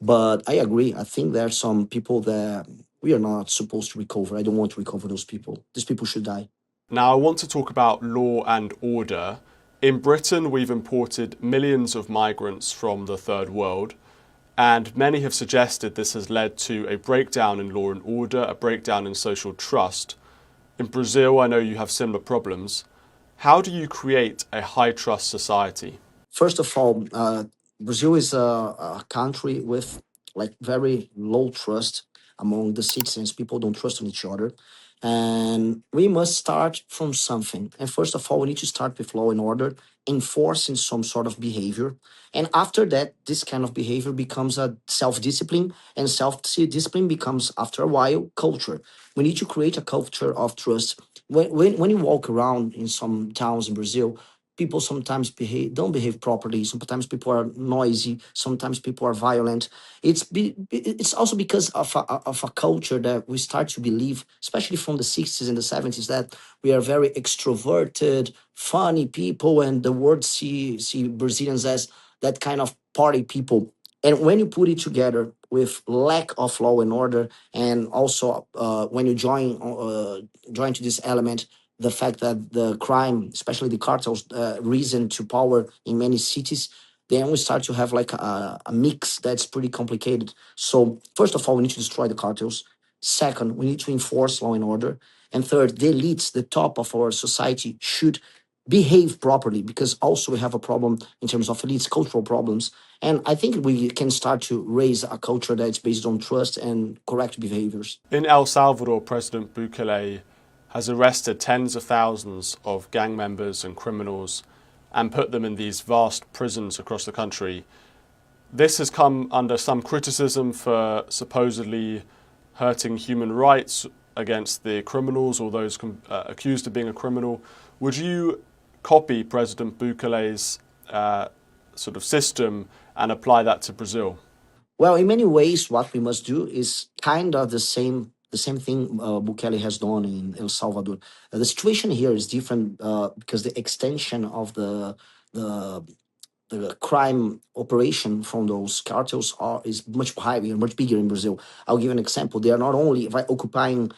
But I agree. I think there are some people that we are not supposed to recover. I don't want to recover those people. These people should die. Now, I want to talk about law and order. In Britain, we've imported millions of migrants from the third world, and many have suggested this has led to a breakdown in law and order, a breakdown in social trust. In Brazil, I know you have similar problems. How do you create a high trust society? First of all, Brazil is a country with like very low trust among the citizens. People don't trust on each other, and we must start from something. And first of all, we need to start with law and order, enforcing some sort of behavior. And after that, this kind of behavior becomes a self-discipline, and self-discipline becomes, after a while, culture. We need to create a culture of trust. When you walk around in some towns in Brazil, people sometimes don't behave properly. Sometimes people are noisy. Sometimes people are violent. It's also because of a culture that we start to believe, especially from the 60s and the 70s, that we are very extroverted, funny people, and the world see Brazilians as that kind of party people. And when you put it together with lack of law and order, and also when you join to this element the fact that the crime, especially the cartels, risen to power in many cities, then we start to have like a mix that's pretty complicated. So first of all, we need to destroy the cartels. Second, we need to enforce law and order. And third, the elites, the top of our society, should behave properly, because also we have a problem in terms of elites, cultural problems. And I think we can start to raise a culture that's based on trust and correct behaviors. In El Salvador, President Bukele has arrested tens of thousands of gang members and criminals and put them in these vast prisons across the country. This has come under some criticism for supposedly hurting human rights against the criminals or those accused of being a criminal. Would you copy President Bukele's sort of system and apply that to Brazil? Well, in many ways, what we must do is kind of the same thing Bukele has done in El Salvador. The situation here is different because the extension of the the crime operation from those cartels is much higher, much bigger in Brazil. I'll give an example. They are not only occupying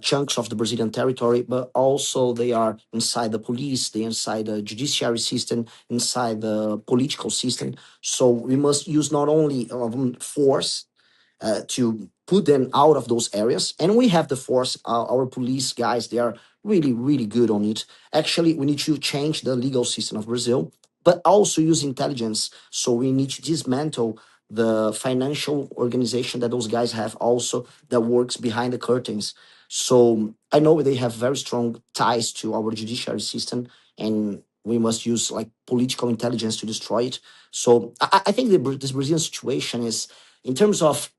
chunks of the Brazilian territory, but also they are inside the police, they are inside the judiciary system, inside the political system. So we must use not only force to put them out of those areas. And we have the force, our police guys, they are really, really good on it. Actually, we need to change the legal system of Brazil, but also use intelligence. So we need to dismantle the financial organization that those guys have also that works behind the curtains. So I know they have very strong ties to our judiciary system, and we must use like political intelligence to destroy it. So I think this Brazilian situation is, in terms of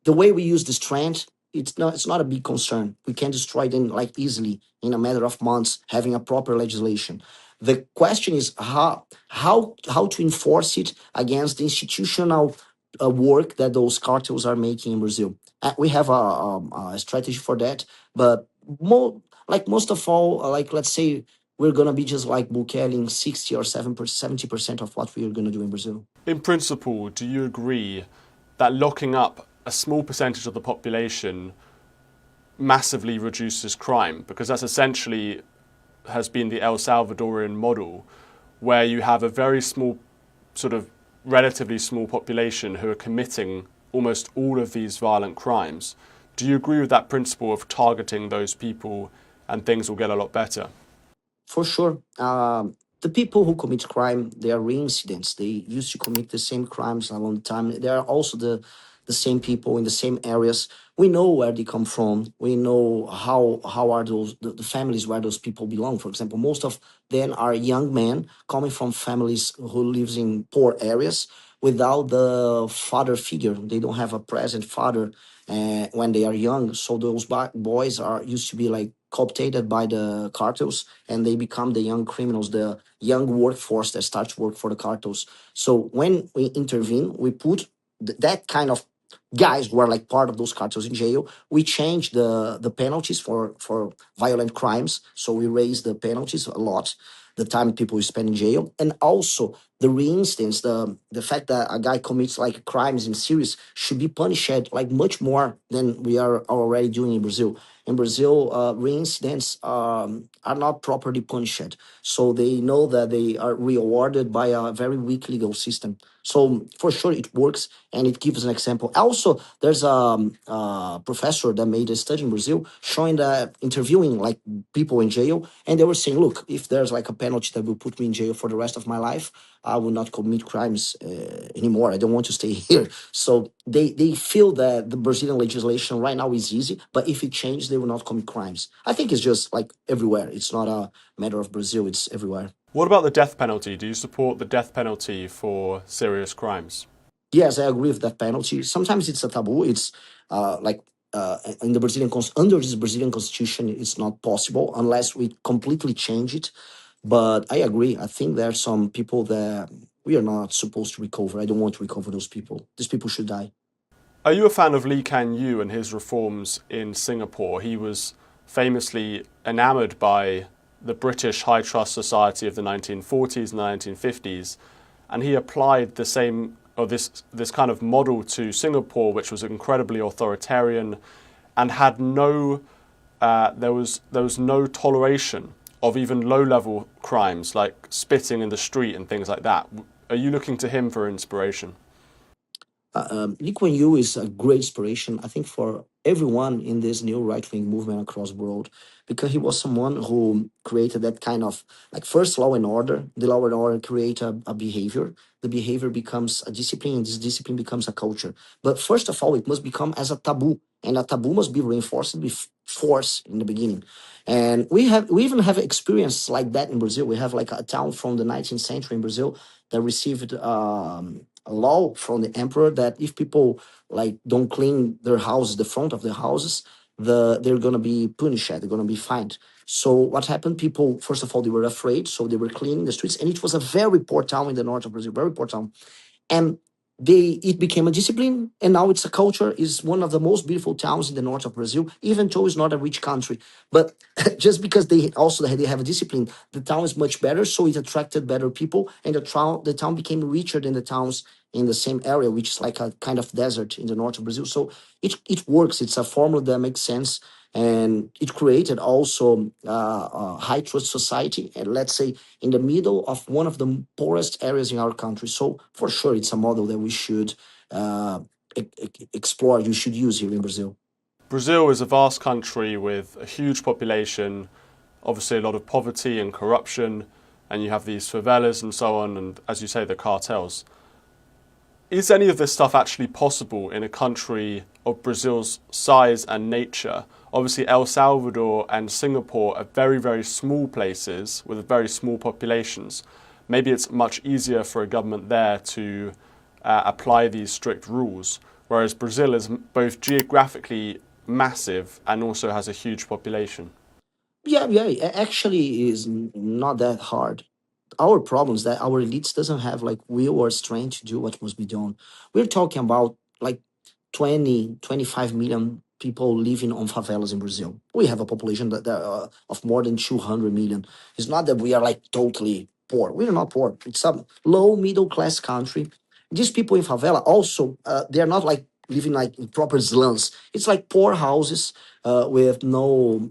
the way we use the strand, it's not a big concern. We can destroy them like easily in a matter of months, having a proper legislation. The question is how to enforce it against the institutional work that those cartels are making in Brazil. We have a strategy for that, but most of all, like let's say we're gonna be just like Bukele in 60 or 70% of what we are gonna do in Brazil. In principle, do you agree that locking up a small percentage of the population massively reduces crime? Because that's essentially has been the El Salvadorian model, where you have a very small, sort of relatively small population who are committing almost all of these violent crimes. Do you agree with that principle of targeting those people and things will get a lot better? For sure. The people who commit crime, they are reincidents. They used to commit the same crimes a long time. They are also the same people in the same areas. We know where they come from. We know how are the families where those people belong. For example, most of them are young men coming from families who lives in poor areas without the father figure. They don't have a present father when they are young. So those boys are used to be like cooptated by the cartels, and they become the young criminals, the young workforce that starts to work for the cartels. So when we intervene, we put that kind of guys who are like part of those cartels in jail. We changed the penalties for violent crimes, so we raised the penalties a lot. The time people spend in jail, and also the reinstance, the fact that a guy commits like crimes in series should be punished like much more than we are already doing in Brazil. In Brazil, reincidents are not properly punished, so they know that they are rewarded by a very weak legal system. So for sure it works, and it gives an example. Also, there's a professor that made a study in Brazil showing that interviewing like people in jail, and they were saying, look, if there's like a penalty that will put me in jail for the rest of my life, I will not commit crimes anymore. I don't want to stay here. So they feel that the Brazilian legislation right now is easy, but if it changes, they will not commit crimes. I think it's just like everywhere. It's not a matter of Brazil. It's everywhere. What about the death penalty? Do you support the death penalty for serious crimes? Yes, I agree with that penalty. Sometimes it's a taboo. It's like in the under this Brazilian constitution, it's not possible unless we completely change it. But I agree. I think there are some people that we are not supposed to recover. I don't want to recover those people. These people should die. Are you a fan of Lee Kuan Yew and his reforms in Singapore? He was famously enamoured by the British high trust society of the 1940s and the 1950s, and he applied the same or this kind of model to Singapore, which was incredibly authoritarian and had no there was no toleration of even low level crimes like spitting in the street and things like that. Are you looking to him for inspiration? Lee Kuan Yew is a great inspiration, I think, for everyone in this new right wing movement across the world, because he was someone who created that kind of like first law and order. The law and order create a behavior. The behavior becomes a discipline, and this discipline becomes a culture. But first of all, it must become as a taboo, and a taboo must be reinforced with force in the beginning. And we even have experience like that in Brazil. We have like a town from the 19th century in Brazil that received a law from the emperor that if people like don't clean their houses, the front of their houses, they're gonna be punished, they're gonna be fined. So what happened? People, first of all, they were afraid, so they were cleaning the streets, and it was a very poor town in the north of Brazil, very poor town. And it became a discipline, and now it's a culture. Is one of the most beautiful towns in the north of Brazil, even though it's not a rich country. But just because they have a discipline, the town is much better, so it attracted better people, and the town became richer than the towns in the same area, which is like a kind of desert in the north of Brazil. So it works. It's a formula that makes sense, and it created also a high trust society, and let's say in the middle of one of the poorest areas in our country. So for sure, it's a model that we should uh, explore. You should use here in Brazil. Brazil is a vast country with a huge population, obviously a lot of poverty and corruption, and you have these favelas and so on, and as you say, the cartels. Is any of this stuff actually possible in a country of Brazil's size and nature? Obviously, El Salvador and Singapore are very, very small places with very small populations. Maybe it's much easier for a government there to apply these strict rules, whereas Brazil is both geographically massive and also has a huge population. Yeah, yeah. Actually, is not that hard. Our problem is that our elites doesn't have like will or strength to do what must be done. We're talking about like 20, 25 million people living on favelas in Brazil. We have a population of more than 200 million. It's not that we are like totally poor. We're not poor. It's a low middle class country. These people in favela also, they are not like living like in proper slums. It's like poor houses with no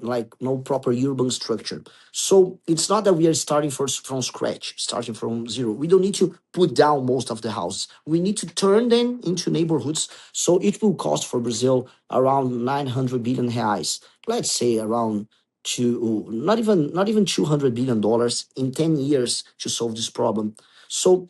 proper urban structure. So it's not that we are starting from scratch, starting from zero. We don't need to put down most of the houses. We need to turn them into neighborhoods. So it will cost for Brazil around 900 billion reais. Let's say around not even $200 billion in 10 years to solve this problem. So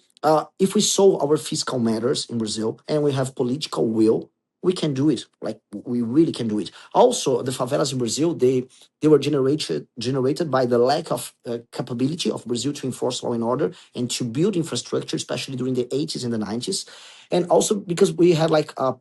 if we solve our fiscal matters in Brazil and we have political will, we can do it. Like we really can do it. Also, the favelas in Brazil, they were generated by the lack of capability of Brazil to enforce law and order and to build infrastructure, especially during the 80s and the 90s. And also because we had like a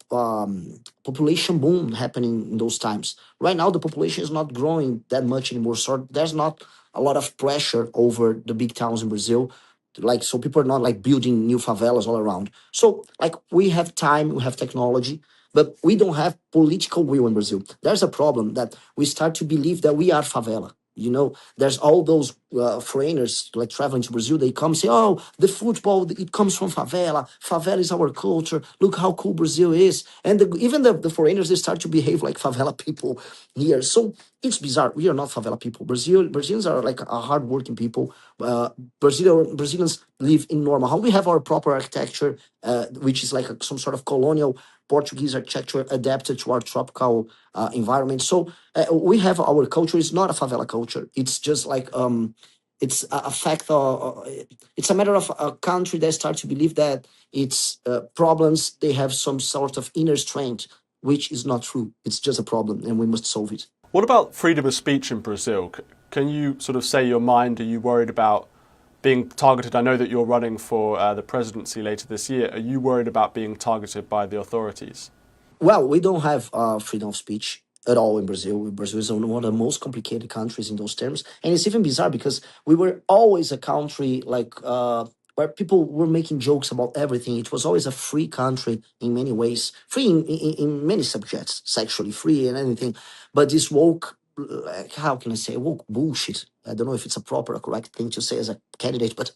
population boom happening in those times. Right now, the population is not growing that much anymore. So there's not a lot of pressure over the big towns in Brazil. Like, so people are not like building new favelas all around. So like we have time, we have technology, but we don't have political will in Brazil. There's a problem that we start to believe that we are favela. You know, there's all those foreigners like traveling to Brazil. They come say, "Oh, the football it comes from favela. Favela is our culture. Look how cool Brazil is." And even the foreigners, they start to behave like favela people here. So it's bizarre. We are not favela people. Brazilians are like a hardworking people. Brazilians live in normal how we have our proper architecture, which is like some sort of colonial Portuguese architecture adapted to our tropical environment. So we have our culture. It's not a favela culture. It's just like it's a fact. It's a matter of a country that start to believe that its problems they have some sort of inner strength, which is not true. It's just a problem, and we must solve it. What about freedom of speech in Brazil? Can you sort of say your mind? Are you worried about being targeted? I know that you're running for the presidency later this year. Are you worried about being targeted by the authorities? Well, we don't have freedom of speech at all in Brazil. Brazil is one of the most complicated countries in those terms, and it's even bizarre because we were always a country like where people were making jokes about everything. It was always a free country in many ways, free in many subjects, sexually free and anything. But this woke, like, how can I say, woke bullshit. I don't know if it's a proper or correct thing to say as a candidate, but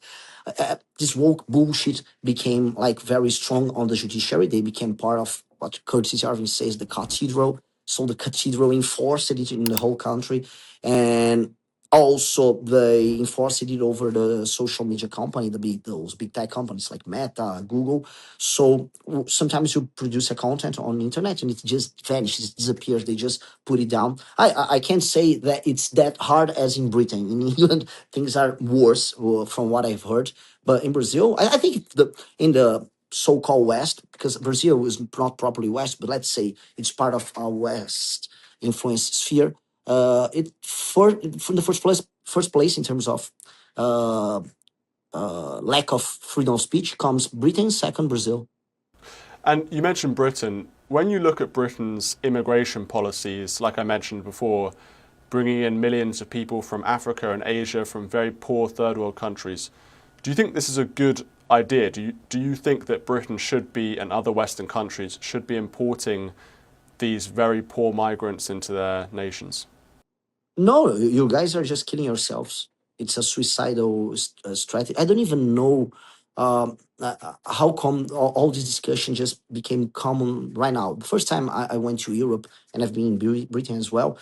this woke bullshit became like very strong on the judiciary. They became part of what Curtis Yarvin says, the cathedral. So the cathedral enforced it in the whole country. And also they enforced it over the social media company, those big tech companies like Meta, Google. So sometimes you produce a content on the internet and it just vanishes, it disappears. They just put it down. I can't say that it's that hard as in Britain. In England, things are worse from what I've heard. But in Brazil, I think in the so-called West, because Brazil is not properly West, but let's say it's part of our West influence sphere. It from the first place in terms of uh, lack of freedom of speech comes Britain, second Brazil. And you mentioned Britain. When you look at Britain's immigration policies, like I mentioned before, bringing in millions of people from Africa and Asia, from very poor third world countries, do you think this is a good idea? Do you think that Britain should be, and other Western countries, should be importing these very poor migrants into their nations? No, you guys are just killing yourselves. It's a suicidal strategy. I don't even know how come all this discussion just became common right now. The first time I went to Europe, and I've been in Britain as well,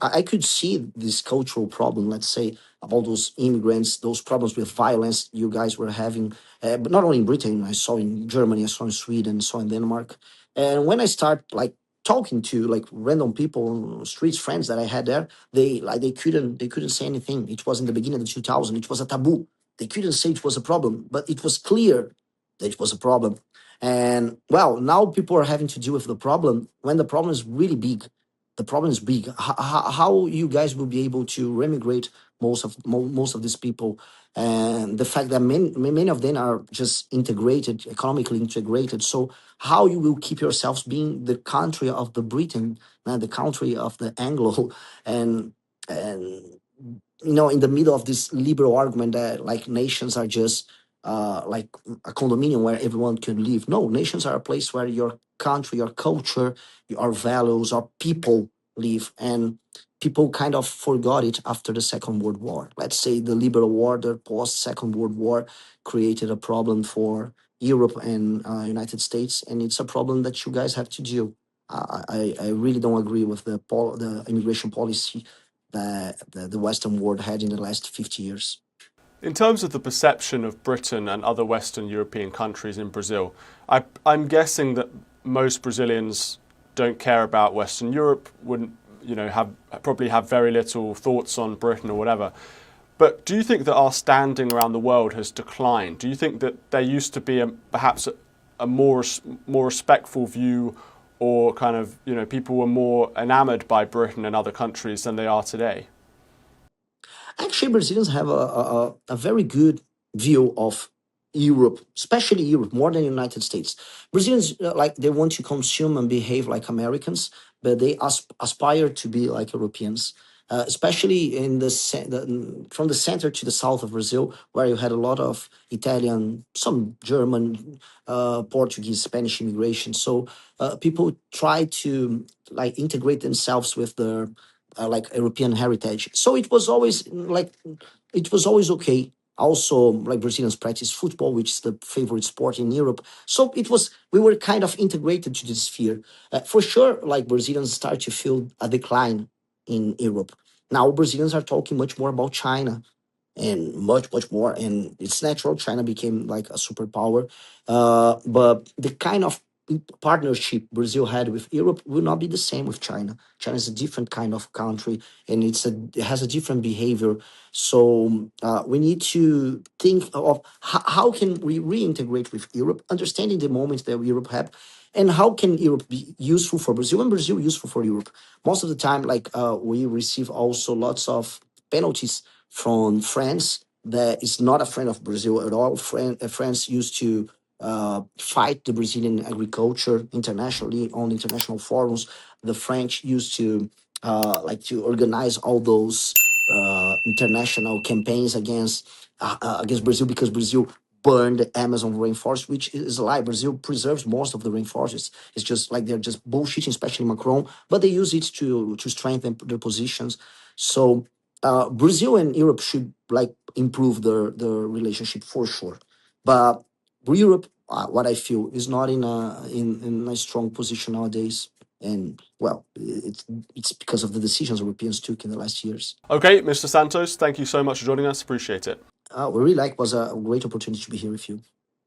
I could see this cultural problem, let's say, about those immigrants, those problems with violence you guys were having. But not only in Britain, I saw in Germany, I saw in Sweden, I saw in Denmark. And when I start like talking to like random people on streets, friends that I had there, they couldn't say anything. It was in the beginning of the 2000s. It was a taboo. They couldn't say it was a problem, but it was clear that it was a problem. And well, now people are having to deal with the problem when the problem is really big. The problem is big. How you guys will be able to remigrate most of these people, and the fact that many of them are just integrated, economically integrated. So how you will keep yourselves being the country of the Britain, the country of the Anglo, and in the middle of this liberal argument that like nations are just like a condominium where everyone can live. No, nations are a place where your country, your culture, your values, our people live. And people kind of forgot it after the Second World War. Let's say the liberal order post Second World War created a problem for Europe and United States, and it's a problem that you guys have to deal. I really don't agree with the immigration policy that the Western world had in the last 50 years. In terms of the perception of Britain and other Western European countries in Brazil, I'm guessing that most Brazilians don't care about Western Europe, wouldn't probably have very little thoughts on Britain or whatever. But do you think that our standing around the world has declined? Do you think that there used to be perhaps a more respectful view, or kind of people were more enamored by Britain and other countries than they are today? Actually, Brazilians have a very good view of Europe, especially Europe, more than the United States. Brazilians, like, they want to consume and behave like Americans, but they aspire to be like Europeans. especially in from the center to the south of Brazil, where you had a lot of Italian, some German, Portuguese, Spanish immigration. So people try to like integrate themselves with the like European heritage. So it was always okay. Also, like Brazilians practice football, which is the favorite sport in Europe. So we were kind of integrated to this sphere. For sure, like Brazilians start to feel a decline in Europe. Now Brazilians are talking much more about China and much more, and it's natural. China became like a superpower, but the kind of partnership Brazil had with Europe will not be the same with China. China is a different kind of country, and it has a different behavior. So we need to think of how can we reintegrate with Europe, understanding the moments that Europe had, and how can Europe be useful for Brazil and Brazil useful for Europe. Most of the time, like we receive also lots of penalties from France that is not a friend of Brazil at all. France used to fight the Brazilian agriculture internationally on international forums. The French used to like to organize all those international campaigns against Brazil because Brazil burned the Amazon rainforest, which is a lie. Brazil preserves most of the rainforests. It's just like they're just bullshitting, especially Macron, but they use it to strengthen their positions. So Brazil and Europe should like improve their relationship for sure. But Europe, what I feel, is not in a strong position nowadays. And well, it's because of the decisions Europeans took in the last years. Okay, Mr. Santos, thank you so much for joining us. Appreciate it. We really like was a great opportunity to be here with you.